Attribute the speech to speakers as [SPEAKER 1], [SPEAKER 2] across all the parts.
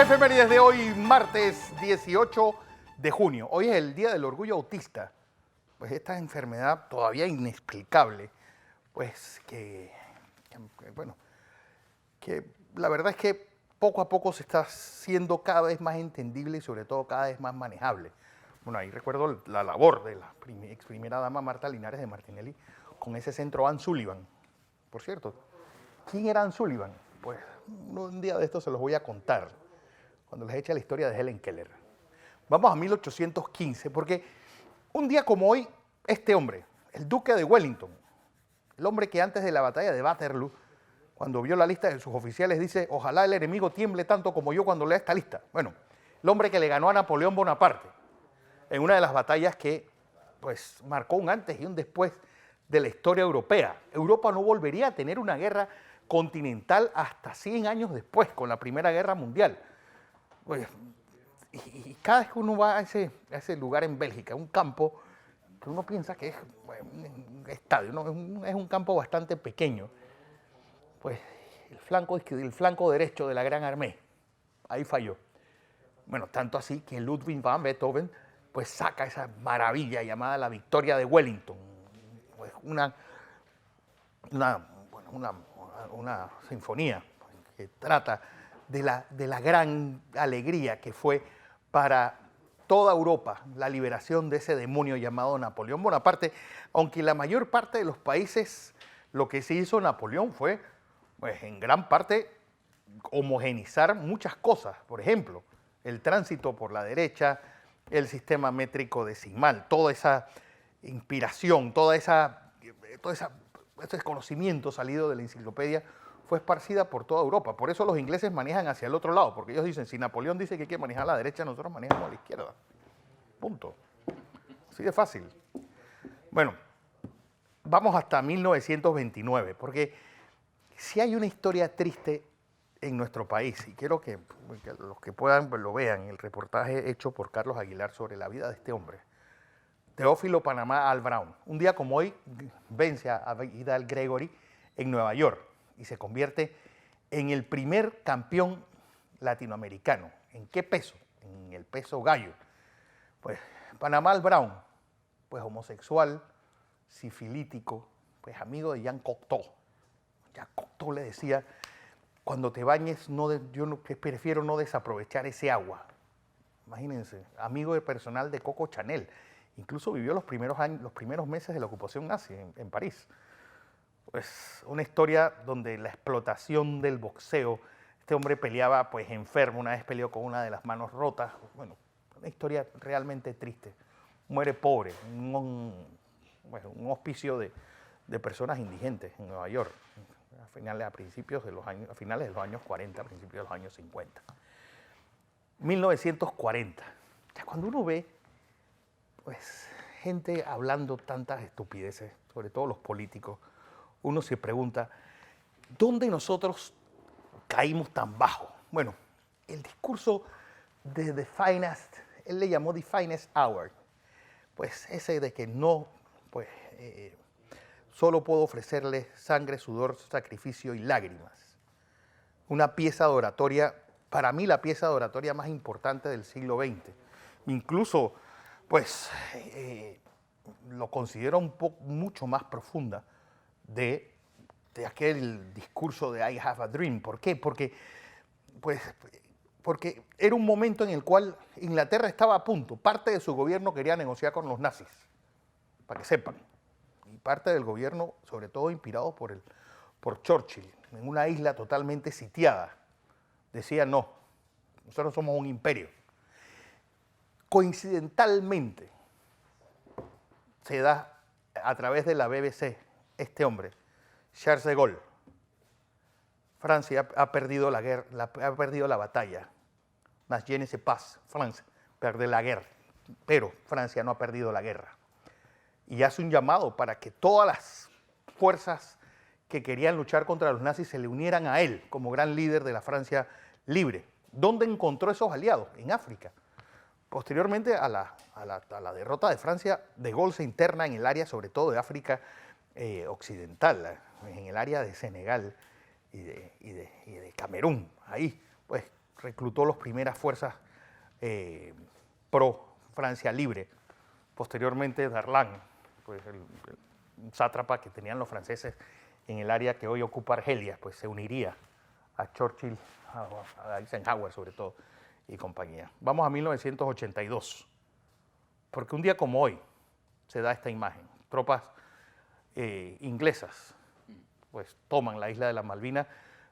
[SPEAKER 1] Efemérides de hoy, martes 18 de junio. Hoy es el Día del Orgullo Autista. Pues esta enfermedad todavía inexplicable, pues bueno, que la verdad es que poco a poco se está haciendo cada vez más entendible y sobre todo cada vez más manejable. Bueno, ahí recuerdo la labor de la ex primera dama Marta Linares de Martinelli con ese centro Ann Sullivan. Por cierto, ¿quién era Ann Sullivan? Pues un día de esto se los voy a contar, cuando les eche la historia de Helen Keller. Vamos a 1815, porque un día como hoy, este hombre, el duque de Wellington, el hombre que antes de la batalla de Waterloo, cuando vio la lista de sus oficiales, dice: ojalá el enemigo tiemble tanto como yo cuando lea esta lista. Bueno, el hombre que le ganó a Napoleón Bonaparte en una de las batallas que pues marcó un antes y un después de la historia europea. Europa no volvería a tener una guerra continental hasta 100 años después, con la Primera Guerra Mundial. Pues, y cada vez que uno va a ese lugar en Bélgica, un campo que uno piensa que es un estadio, ¿no? Es un campo bastante pequeño, pues el flanco derecho de la Gran Armée, ahí falló. Bueno, tanto así que Ludwig van Beethoven pues saca esa maravilla llamada la Victoria de Wellington, pues una sinfonía que trata de la gran alegría que fue para toda Europa la liberación de ese demonio llamado Napoleón Bonaparte, aunque la mayor parte de los países lo que se hizo Napoleón fue, pues en gran parte, homogenizar muchas cosas. Por ejemplo, el tránsito por la derecha, el sistema métrico decimal, toda esa inspiración, todo ese conocimiento salido de la enciclopedia fue esparcida por toda Europa. Por eso los ingleses manejan hacia el otro lado, porque ellos dicen: si Napoleón dice que hay que manejar a la derecha, nosotros manejamos a la izquierda. Punto. Así de fácil. Bueno, vamos hasta 1929, porque si hay una historia triste en nuestro país, y quiero que los que puedan pues, lo vean, el reportaje hecho por Carlos Aguilar sobre la vida de este hombre, Teófilo Panamá Al Brown. Un día como hoy vence a Vidal Gregory en Nueva York y se convierte en el primer campeón latinoamericano. ¿En qué peso? En el peso gallo. Pues Panamá Al Brown, pues homosexual, sifilítico, pues amigo de Jean Cocteau. Jean Cocteau le decía: cuando te bañes, prefiero no desaprovechar ese agua. Imagínense, amigo de personal de Coco Chanel. Incluso vivió los primeros meses de la ocupación nazi en París. Pues una historia donde la explotación del boxeo, este hombre peleaba pues enfermo, una vez peleó con una de las manos rotas. Bueno, una historia realmente triste. Muere pobre, un hospicio de personas indigentes en Nueva York, a finales de los años 40, a principios de los años 50. 1940. Ya cuando uno ve pues gente hablando tantas estupideces, sobre todo los políticos, uno se pregunta: ¿dónde nosotros caímos tan bajo? Bueno, el discurso de The Finest, él le llamó The Finest Hour, pues ese de que no, pues solo puedo ofrecerle sangre, sudor, sacrificio y lágrimas. Una pieza de oratoria, para mí la pieza de oratoria más importante del siglo XX. Incluso, pues, lo considero mucho más profunda de aquel discurso de I Have a Dream. ¿Por qué? Porque era un momento en el cual Inglaterra estaba a punto. Parte de su gobierno quería negociar con los nazis, para que sepan. Y parte del gobierno, sobre todo inspirado por Churchill, en una isla totalmente sitiada, decía: no, nosotros somos un imperio. Coincidentalmente, se da a través de la BBC este hombre, Charles de Gaulle. Francia ha perdido la guerra, ha perdido la batalla. Mas je ne sais pas, Francia pierde la guerra, pero Francia no ha perdido la guerra. Y hace un llamado para que todas las fuerzas que querían luchar contra los nazis se le unieran a él como gran líder de la Francia libre. ¿Dónde encontró esos aliados? En África. Posteriormente a la derrota de Francia, de Gaulle se interna en el área, sobre todo de África occidental, en el área de Senegal y de Camerún. Ahí, pues, reclutó las primeras fuerzas pro Francia libre. Posteriormente Darlan, pues el sátrapa que tenían los franceses en el área que hoy ocupa Argelia, pues se uniría a Churchill, a Eisenhower sobre todo, y compañía. Vamos a 1982, porque un día como hoy se da esta imagen. Tropas inglesas pues toman la isla de las Malvinas,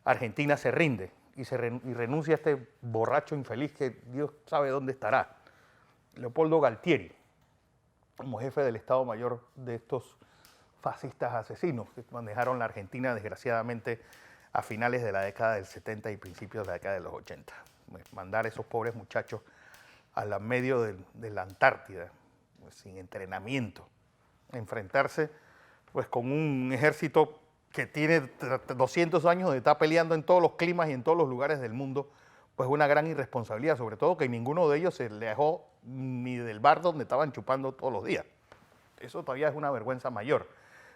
[SPEAKER 1] Argentina se rinde y renuncia a este borracho infeliz que Dios sabe dónde estará. Leopoldo Galtieri, como jefe del Estado Mayor de estos fascistas asesinos que manejaron la Argentina desgraciadamente a finales de la década del 70 y principios de la década de los 80. Mandar a esos pobres muchachos al medio de la Antártida, pues, sin entrenamiento, enfrentarse pues con un ejército que tiene 200 años de estar peleando en todos los climas y en todos los lugares del mundo, pues una gran irresponsabilidad, sobre todo que ninguno de ellos se alejó ni del bar donde estaban chupando todos los días. Eso todavía es una vergüenza mayor.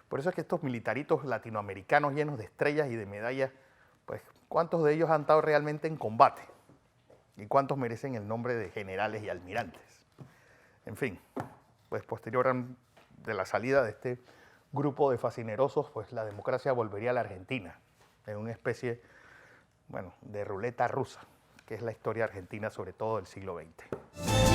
[SPEAKER 1] Por eso es que estos militaritos latinoamericanos llenos de estrellas y de medallas, pues ¿cuántos de ellos han estado realmente en combate? ¿Y cuántos merecen el nombre de generales y almirantes? En fin, pues posterior de la salida de este grupo de fascinerosos, pues la democracia volvería a la Argentina, en una especie, bueno, de ruleta rusa, que es la historia argentina, sobre todo del siglo XX.